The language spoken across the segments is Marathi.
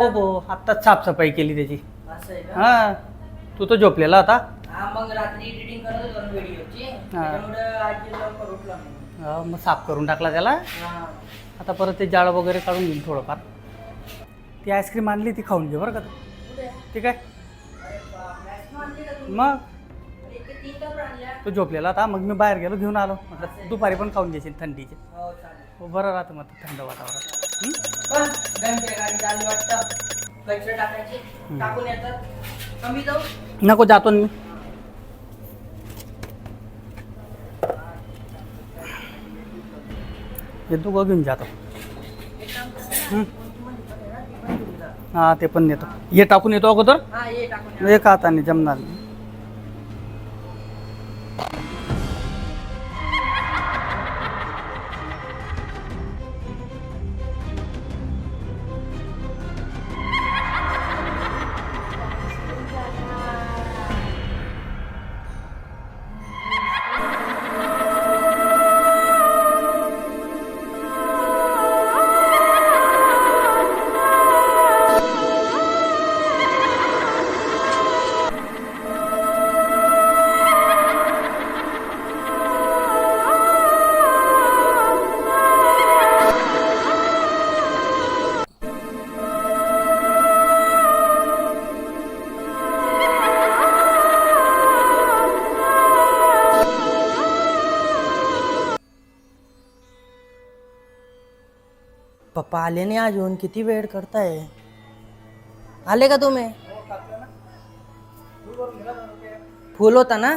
हो हो, आत्ताच साफसफाई केली त्याची. असं आहे का? हा, तू तर झोपलेला होता. हा, मग रात्री एडिटिंग करत होतो ना व्हिडिओची, त्यामुळे आज लवकर उठलो नाही. हा, मग साफ करून टाकला त्याला. हा. आता परत ते जाळं वगैरे काढून घेईन थोडंफार. ती आईस्क्रीम आणली ती खाऊन घे बरं का तू. कुठे? ठीक आहे. अरे बाप, मॅक्स आणली का तुम्ही? मग अरे, इथे 3 कप आणल्या. तू झोपलेला होता, मग मी बाहेर गेलो घेऊन आलो. म्हटलं दुपारी पण खाऊन घ्यायची थंडीचे. हो, चालेल. हो, बरं राहतं मग थंड वातावरण. पण घंटे गाडी आली वाटतं. पैसे टाकायचे, टाकून येतात. कमी जाऊ. नको, जातो ना मी. येतो का घेऊन जातो. हा, ते पण नेतो. हे टाकून येतो अगोदर. हा, ये टाकून ये. एक हाताने जमणार नाही. पप्पा आले नाही अजून, किती वेळ करताय? आले का तुम्ही? फुल होता ना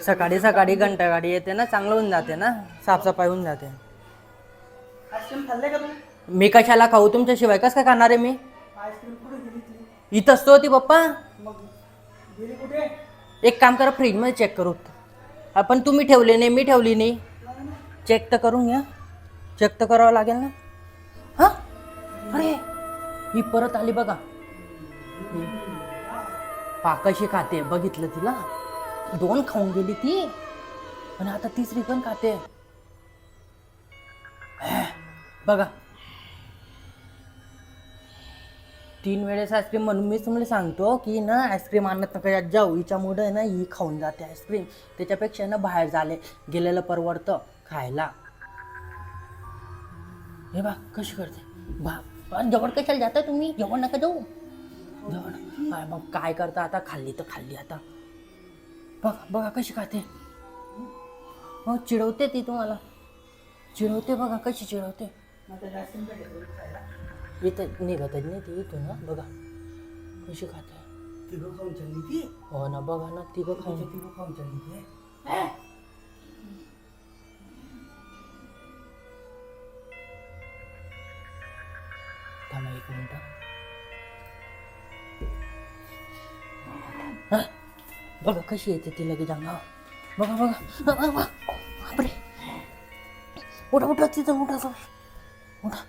सकाळी सकाळी, घंटा गाडी येते ना, चांगलं होऊन जाते ना, साफसफाई होऊन जाते. आईस्क्रीम खाल्ले का तुम्ही? मी कशाला खाऊ तुमच्याशिवाय? कसं काय खाणार आहे मी? आईस्क्रीम कुठे गेली ती? इथंच तो होती पप्पा. मग गेली कुठे? एक काम करा, फ्रीजमध्ये चेक करू. आपण तुम्ही ठेवले नाही, मी ठेवली नाही. चेक तर करून घ्या. चेक तर करावं लागेल ना. हा, अरे ही परत आली बघा. पाकशी खाते, बघितलं तिला. 2 खाऊन गेली ती, आणि आता 3री पण खाते. बघा, 3 वेळेस आईस्क्रीम. म्हणून मी तुम्हाला सांगतो की ना, आईस्क्रीम आणत नका जाऊ. हिच्यामुळे आहे ना, ही खाऊन जाते आईस्क्रीम. त्याच्यापेक्षा ना बाहेर गेलेलं परवडतं खायला. हे बा कशी करते. जवळ कशाला जाता तुम्ही? जवळ नका जाऊ. जवळ मग काय करता आता? खाल्ली तर खाल्ली आता. बघा बघा कशी खाते. हो, चिडवते ती तुम्हाला. चिडवते बघा, कशी चिडवते. इथं निघतच नाही ती इथून ना. बघा कशी खाते. तिघं खाऊन चालली ती. हो ना, बघा ना, तिघं खाऊन चालली ती. थांबा 1 मिनिट. बघा कशी येते ती लगेच अंगावर. बघा बघा. बापरे, उठा उठा, तिथं उठा उठा.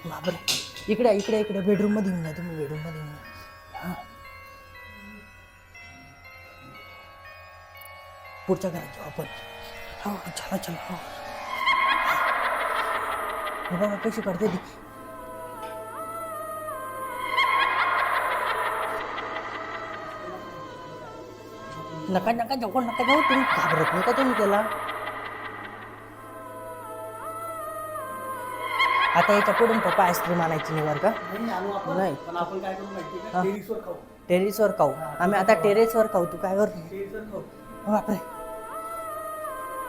बापरे, इकडे इकडे इकडे बेडरूम मध्ये येऊन जा तुम्ही. बेडरूम मध्ये येऊन जा. पुढच्या घरात जाऊ आपण. हो, चला चला. हो, बघा कशी करते ती. नका नका जाऊ, नका जाऊ. तुम्ही घाबरत नाही का तुम्ही त्याला? आता याच्या पुढून पप्पा आईस्क्रीम आणायची नाही बरं का? नाही, पण आपण काय करू माहिती का? टेरिसवर खाऊ. टेरेसवर खाऊ. आम्ही आता टेरेसवर खाऊ. तू काय कर? टेरिसवर खाऊ. बापरे,